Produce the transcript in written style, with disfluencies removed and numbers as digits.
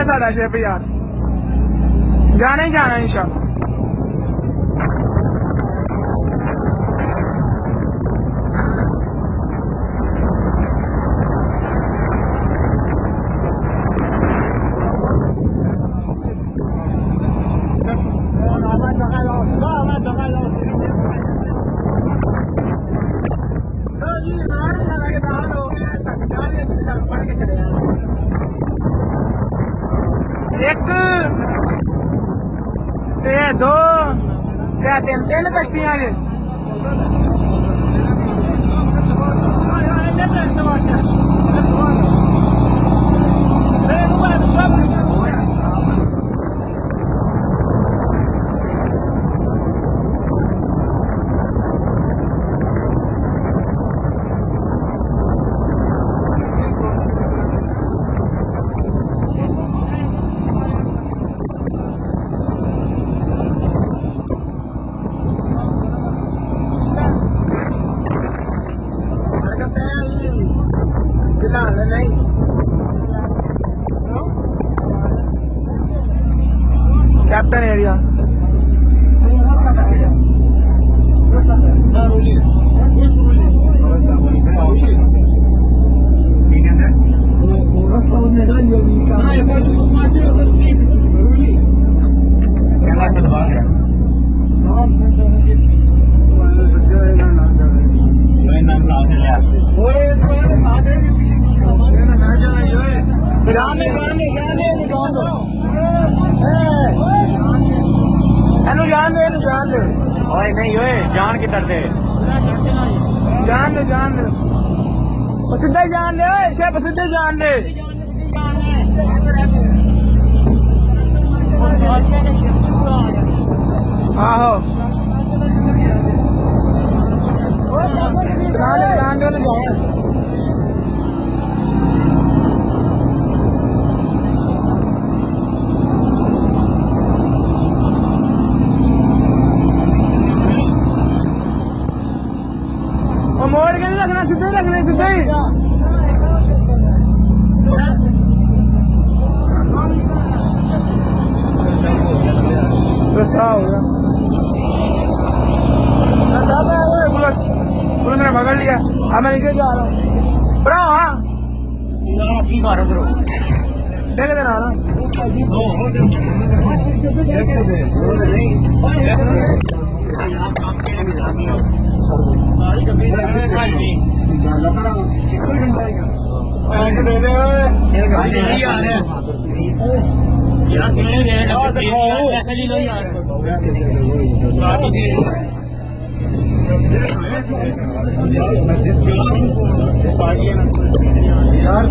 है साढ़ा शिप यार, जाना ही जाना इंशाल्लाह। एक दो तीन कश्तियां ने कैप्टन एरिया जान दे ओए नहीं ओए जान किधर दे जान दे वो सीधा जान दे ओए शेप सीधे जान दे आहो जान दे मोड़ के नहीं रखना, सीधे रखने सीधे ही रसा हो गया। पुलिस ने पकड़ लिया, अब मैं नीचे जा रहा हूँ। बड़ा हाँ देख इधर आ रहा यार